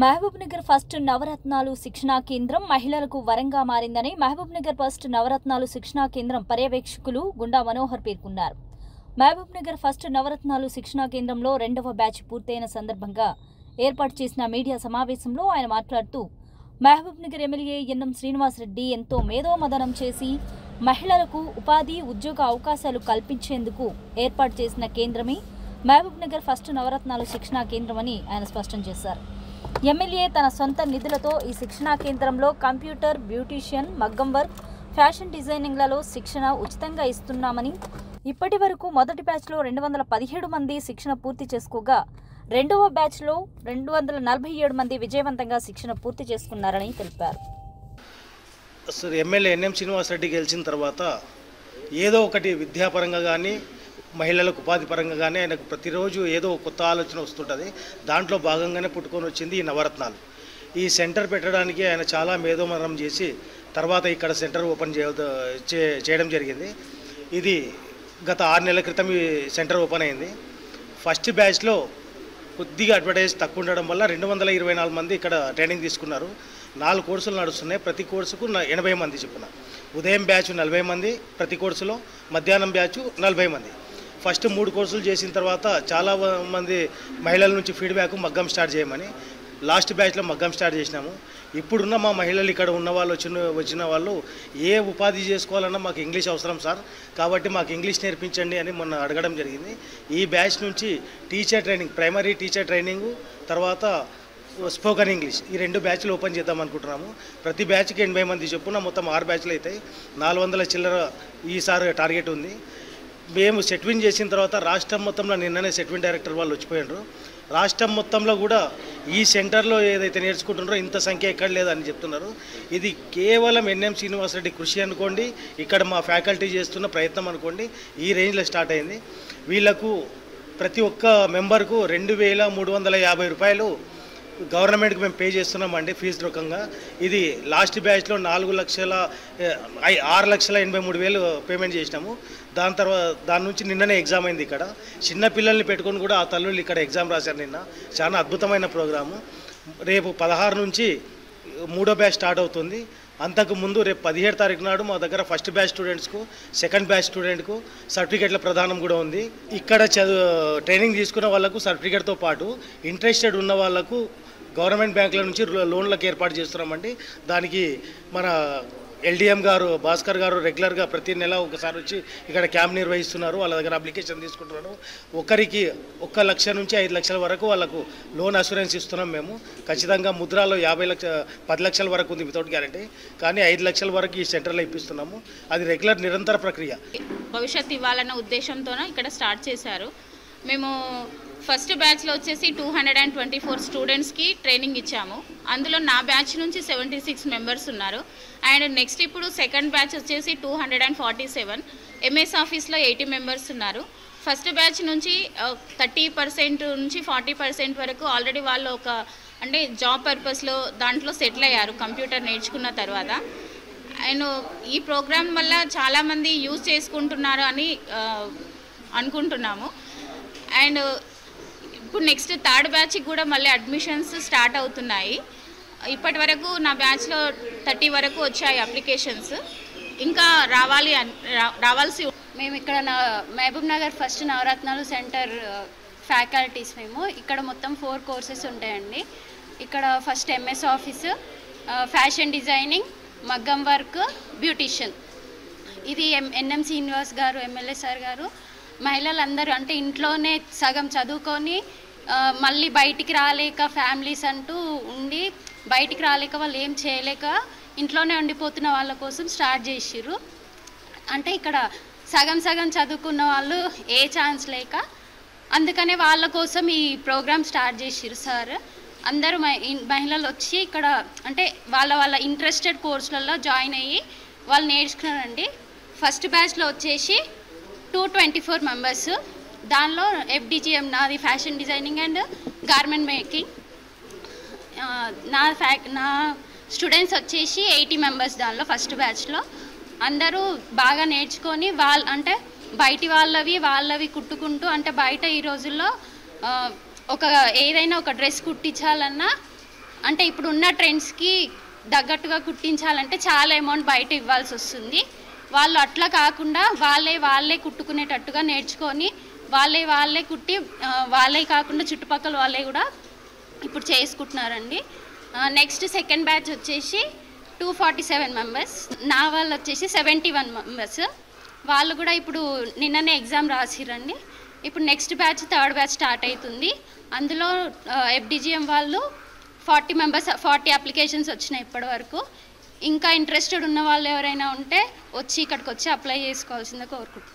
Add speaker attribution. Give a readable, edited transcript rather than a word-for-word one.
Speaker 1: Mahabubnagar first నవరత్నాలు శిక్షణా కేంద్రం మహిళలకు వరంగా మారిందని మహబూబ్నగర్ ఫస్ట్ నవరత్నాలు శిక్షణా కేంద్రం పర్యవేక్షకులు గుండా మనోహర్ పేర్కొన్నారు. మహబూబ్నగర్ ఫస్ట్ నవరత్నాలు శిక్షణా కేంద్రంలో 2వ బ్యాచ్ పూర్తయిన సందర్భంగా ఏర్పాటు చేసిన మీడియా సమావేశంలో ఆయన మాట్లాడుతూ మహబూబ్నగర్ ఎమ్మెల్యే ఎన్ఎం శ్రీనివాసరెడ్డి ఎంతో మేధోమథనం చేసి మహిళలకు ఉపాధి ఉద్యోగ అవకాశాలు కల్పించేందుకు ఏర్పాటు చేసిన కేంద్రమే మహబూబ్నగర్ ఫస్ట్ నవరత్నాలు శిక్షణా కేంద్రమని ఆయన స్పష్టం చేశారు. ఎమ్మెల్యే తన సొంత నిధులతో ఈ శిక్షణా కేంద్రంలో కంప్యూటర్, బ్యూటీషియన్, మగ్గం వర్క్, ఫ్యాషన్ డిజైనింగ్లలో శిక్షణ ఉచితంగా ఇస్తున్నామని, ఇప్పటి వరకు మొదటి బ్యాచ్లో 217 మంది శిక్షణ పూర్తి చేసుకోగా 2వ బ్యాచ్లో 247 మంది విజయవంతంగా శిక్షణ పూర్తి చేసుకున్నారని తెలిపారు.
Speaker 2: ఎమ్మెల్యే ఎన్ఎం శ్రీనివాసరెడ్డి గెలిచిన తర్వాత ఏదో ఒకటి విద్యాపరంగా కానీ మహిళలకు ఉపాధి పరంగా కానీ ఆయనకు ప్రతిరోజు ఏదో కొత్త ఆలోచన వస్తుంటుంది. దాంట్లో భాగంగానే పుట్టుకొని వచ్చింది ఈ నవరత్నాలు. ఈ సెంటర్ పెట్టడానికి ఆయన చాలా మేధోమథనం చేసి తర్వాత ఇక్కడ సెంటర్ ఓపెన్ చేయడం జరిగింది. ఇది గత 6 నెలల క్రితం ఈ సెంటర్ ఓపెన్ అయింది. ఫస్ట్ బ్యాచ్లో కొద్దిగా అడ్వర్టైజ్ తక్కువ ఉండడం వల్ల 224 మంది ఇక్కడ ట్రైనింగ్ తీసుకున్నారు. 4 కోర్సులు నడుస్తున్నాయి. ప్రతి కోర్సుకు 80 మంది చొప్పున. ఉదయం బ్యాచ్ 40 మంది ప్రతి కోర్సులో, మధ్యాహ్నం బ్యాచ్ 40 మంది. ఫస్ట్ 3 కోర్సులు చేసిన తర్వాత చాలా మంది మహిళల నుంచి ఫీడ్బ్యాక్ మగ్గం స్టార్ట్ చేయమని లాస్ట్ బ్యాచ్లో మగ్గం స్టార్ట్ చేసినాము. ఇప్పుడున్న మా మహిళలు ఇక్కడ ఉన్న వాళ్ళు వచ్చిన వాళ్ళు ఏ ఉపాధి చేసుకోవాలన్నా మాకు ఇంగ్లీష్ అవసరం సార్, కాబట్టి మాకు ఇంగ్లీష్ నేర్పించండి అని మొన్న అడగడం జరిగింది. ఈ బ్యాచ్ నుంచి teacher training, primary teacher training, తర్వాత స్పోకెన్ ఇంగ్లీష్, ఈ 2 బ్యాచ్లు ఓపెన్ చేద్దాం అనుకుంటున్నాము. ప్రతి బ్యాచ్కి 80 మంది చొప్పున మొత్తం 6 బ్యాచ్లు అవుతాయి. 400 చిల్లర ఈసారి టార్గెట్ ఉంది. మేము సెట్విన్ చేసిన తర్వాత రాష్ట్రం మొత్తంలో నిన్ననే సెట్విన్ డైరెక్టర్ వాళ్ళు వచ్చిపోయినారు. రాష్ట్రం మొత్తంలో కూడా ఈ సెంటర్లో ఏదైతే నేర్చుకుంటున్నారో ఇంత సంఖ్య ఎక్కడ లేదని చెప్తున్నారు. ఇది కేవలం ఎన్ఎం శ్రీనివాసరెడ్డి కృషి అనుకోండి, ఇక్కడ మా ఫ్యాకల్టీ చేస్తున్న ప్రయత్నం అనుకోండి. ఈ రేంజ్లో స్టార్ట్ అయింది. వీళ్లకు ప్రతి ఒక్క మెంబర్కు 2350 రూపాయలు గవర్నమెంట్కి మేము పే చేస్తున్నామండి ఫీజు రూపంగా. ఇది లాస్ట్ బ్యాచ్లో 6,83,000 పేమెంట్ చేసినాము. దాని నుంచి నిన్ననే ఎగ్జామ్ అయింది. ఇక్కడ చిన్న పిల్లల్ని పెట్టుకొని కూడా ఆ తల్లులు ఇక్కడ ఎగ్జామ్ రాశారు నిన్న. చాలా అద్భుతమైన ప్రోగ్రాము. రేపు 16 నుంచి 3వ బ్యాచ్ స్టార్ట్ అవుతుంది. అంతకుముందు రేపు 17 తారీఖు నాడు మా దగ్గర ఫస్ట్ బ్యాచ్ స్టూడెంట్స్కు, సెకండ్ బ్యాచ్ స్టూడెంట్కు సర్టిఫికేట్ల ప్రదానం కూడా ఉంది. ఇక్కడ ట్రైనింగ్ తీసుకున్న వాళ్ళకు సర్టిఫికేట్తో పాటు ఇంట్రెస్టెడ్ ఉన్న వాళ్ళకు గవర్నమెంట్ బ్యాంకుల నుంచి లోన్లకు ఏర్పాటు చేస్తున్నామండి. దానికి మన ఎల్డిఎం గారు, భాస్కర్ గారు రెగ్యులర్గా ప్రతి నెల ఒకసారి వచ్చి ఇక్కడ క్యాంప్ నిర్వహిస్తున్నారు. వాళ్ళ దగ్గర అప్లికేషన్ తీసుకుంటున్నారు. ఒకరికి 1 లక్ష నుంచి 5 లక్షల వరకు వాళ్ళకు లోన్ అష్యూరెన్స్ ఇస్తున్నాం మేము. ఖచ్చితంగా ముద్రాలో 10 లక్షల వరకు ఉంది వితౌట్ గ్యారంటీ, కానీ 5 లక్షల వరకు ఈ సెంటర్లో ఇప్పిస్తున్నాము. అది రెగ్యులర్ నిరంతర ప్రక్రియ.
Speaker 3: భవిష్యత్తు ఇవ్వాలన్న ఉద్దేశంతోనే ఇక్కడ స్టార్ట్ చేశారు. మేము ఫస్ట్ బ్యాచ్లో వచ్చేసి 224 స్టూడెంట్స్కి ట్రైనింగ్ ఇచ్చాము. అందులో నా బ్యాచ్ నుంచి 76 మెంబర్స్ ఉన్నారు. అండ్ నెక్స్ట్ ఇప్పుడు సెకండ్ బ్యాచ్ వచ్చేసి 247. ఎంఎస్ ఆఫీస్లో 80 మెంబర్స్ ఉన్నారు. ఫస్ట్ బ్యాచ్ నుంచి 30% నుంచి 40% వరకు ఆల్రెడీ వాళ్ళు అంటే జాబ్ పర్పస్లో దాంట్లో సెటిల్ అయ్యారు కంప్యూటర్ నేర్చుకున్న తర్వాత. అండ్ ఈ ప్రోగ్రామ్ వల్ల చాలామంది యూజ్ చేసుకుంటున్నారు అని అనుకుంటున్నాము. అండ్ ఇప్పుడు నెక్స్ట్ థర్డ్ బ్యాచ్కి కూడా మళ్ళీ అడ్మిషన్స్ స్టార్ట్ అవుతున్నాయి. ఇప్పటి వరకు నా బ్యాచ్లో 30 వరకు వచ్చాయి అప్లికేషన్స్. ఇంకా రావాల్సి.
Speaker 4: మేము ఇక్కడ మహబూబ్నగర్ ఫస్ట్ నవరత్నాలు సెంటర్ ఫ్యాకల్టీస్. మేము ఇక్కడ మొత్తం 4 కోర్సెస్ ఉంటాయండి. ఇక్కడ first MS office, fashion designing, మగ్గం వర్క్, బ్యూటీషియన్. ఇది ఎన్ఎం శ్రీనివాస్ గారు, ఎమ్మెల్యే సార్ గారు మహిళలందరూ అంటే ఇంట్లోనే సగం చదువుకొని మళ్ళీ బయటికి రాలేక ఫ్యామిలీస్ అంటూ ఉండి బయటికి రాలేక వాళ్ళు ఏం చేయలేక ఇంట్లోనే ఉండిపోతున్న వాళ్ళ కోసం స్టార్ట్ చేసిర్రు. అంటే ఇక్కడ సగం చదువుకున్న వాళ్ళు ఏ ఛాన్స్ లేక అందుకనే వాళ్ళ కోసం ఈ ప్రోగ్రామ్ స్టార్ట్ చేసిర్రు సార్. అందరూ మహిళలు వచ్చి ఇక్కడ అంటే వాళ్ళ ఇంట్రెస్టెడ్ కోర్సులలో జాయిన్ అయ్యి వాళ్ళు నేర్చుకున్నారండి. ఫస్ట్ బ్యాచ్లో వచ్చేసి 224 మెంబర్స్. దానిలో FDGM నాది fashion designing and garment making. నా స్టూడెంట్స్ వచ్చేసి 80 మెంబర్స్ దానిలో ఫస్ట్ బ్యాచ్లో. అందరూ బాగా నేర్చుకొని అంటే బయటి వాళ్ళవి కుట్టుకుంటూ అంటే బయట ఈ రోజుల్లో ఏదైనా ఒక డ్రెస్ కుట్టించాలన్నా అంటే ఇప్పుడు ఉన్న ట్రెండ్స్కి తగ్గట్టుగా కుట్టించాలంటే చాలా అమౌంట్ బయట ఇవ్వాల్సి వస్తుంది. వాళ్ళు అట్లా కాకుండా వాళ్ళే కుట్టుకునేటట్టుగా నేర్చుకొని వాళ్ళే కుట్టి వాళ్ళే కాకుండా చుట్టుపక్కల వాళ్ళే కూడా ఇప్పుడు చేసుకుంటున్నారండి. నెక్స్ట్ సెకండ్ బ్యాచ్ వచ్చేసి 247 మెంబర్స్, నా వాళ్ళు వచ్చేసి 71 మెంబర్స్. వాళ్ళు కూడా ఇప్పుడు నిన్ననే ఎగ్జామ్ రాసిరండి. ఇప్పుడు next batch third batch start అవుతుంది. అందులో FDGM వాళ్ళు 40 మెంబర్స్ 40 అప్లికేషన్స్ వచ్చినాయి ఇప్పటి వరకు. ఇంకా ఇంట్రెస్టెడ్ ఉన్న వాళ్ళు ఎవరైనా ఉంటే ఇక్కడికి వచ్చి అప్లై చేసుకోవాల్సిందే కోరుకుంటున్నాను.